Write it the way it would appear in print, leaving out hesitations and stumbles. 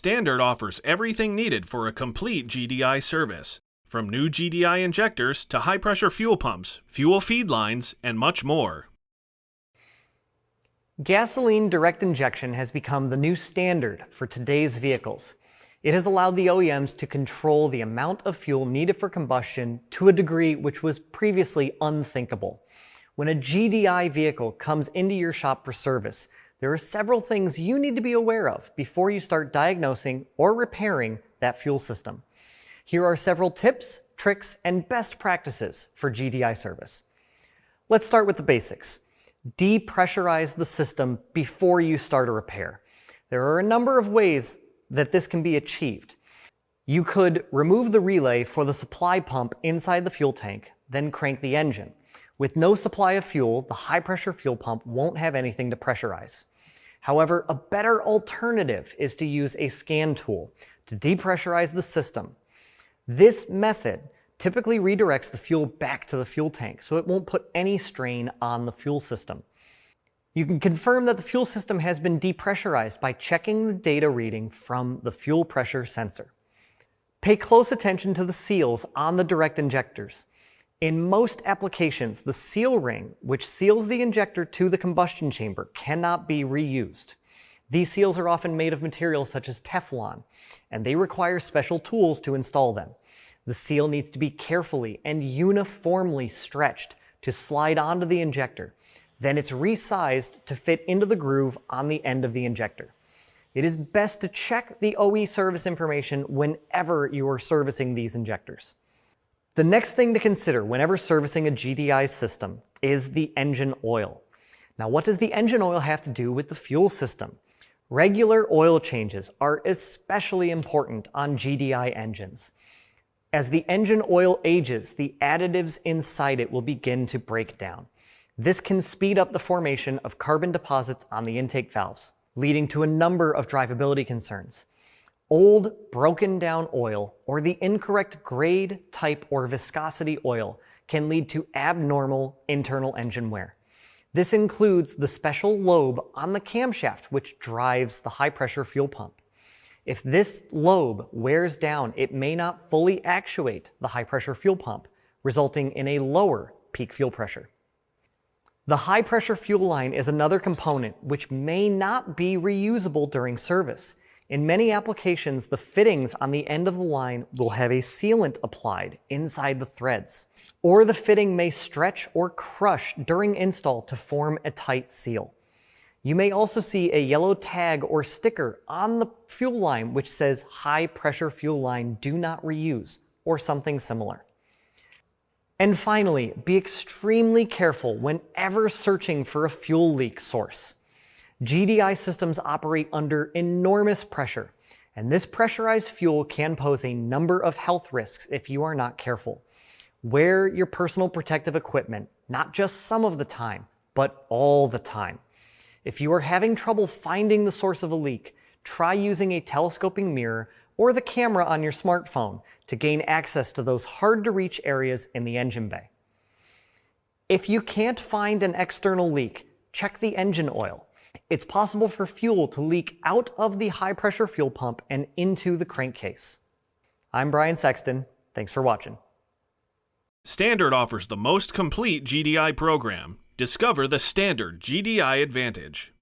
Standard offers everything needed for a complete GDI service, from new GDI injectors to high-pressure fuel pumps, fuel feed lines, and much more. Gasoline direct injection has become the new standard for today's vehicles. It has allowed the OEMs to control the amount of fuel needed for combustion to a degree which was previously unthinkable. When a GDI vehicle comes into your shop for service, there are several things you need to be aware of before you start diagnosing or repairing that fuel system. Here are several tips, tricks, and best practices for GDI service. Let's start with the basics. Depressurize the system before you start a repair. There are a number of ways that this can be achieved. You could remove the relay for the supply pump inside the fuel tank, then crank the engine. With no supply of fuel, the high-pressure fuel pump won't have anything to pressurize. However, a better alternative is to use a scan tool to depressurize the system. This method typically redirects the fuel back to the fuel tank, so it won't put any strain on the fuel system. You can confirm that the fuel system has been depressurized by checking the data reading from the fuel pressure sensor. Pay close attention to the seals on the direct injectors. In most applications, the seal ring, which seals the injector to the combustion chamber, cannot be reused. These seals are often made of materials such as Teflon, and they require special tools to install them. The seal needs to be carefully and uniformly stretched to slide onto the injector. Then it's resized to fit into the groove on the end of the injector. It is best to check the OE service information whenever you are servicing these injectors. The next thing to consider whenever servicing a GDI system is the engine oil. Now, what does the engine oil have to do with the fuel system? Regular oil changes are especially important on GDI engines. As the engine oil ages, the additives inside it will begin to break down. This can speed up the formation of carbon deposits on the intake valves, leading to a number of drivability concerns. Old, broken down oil, or the incorrect grade, type, or viscosity oil can lead to abnormal internal engine wear. This includes the special lobe on the camshaft which drives the high-pressure fuel pump. If this lobe wears down, it may not fully actuate the high-pressure fuel pump, resulting in a lower peak fuel pressure. The high-pressure fuel line is another component which may not be reusable during service. In many applications, the fittings on the end of the line will have a sealant applied inside the threads, or the fitting may stretch or crush during install to form a tight seal. You may also see a yellow tag or sticker on the fuel line which says high pressure fuel line do not reuse, or something similar. And finally, be extremely careful whenever searching for a fuel leak source. GDI systems operate under enormous pressure, and this pressurized fuel can pose a number of health risks if you are not careful. Wear your personal protective equipment, not just some of the time, but all the time. If you are having trouble finding the source of a leak, try using a telescoping mirror or the camera on your smartphone to gain access to those hard-to-reach areas in the engine bay. If you can't find an external leak, check the engine oil. It's possible for fuel to leak out of the high-pressure fuel pump and into the crankcase. I'm Brian Sexton. Thanks for watching. Standard offers the most complete GDI program. Discover the Standard GDI Advantage.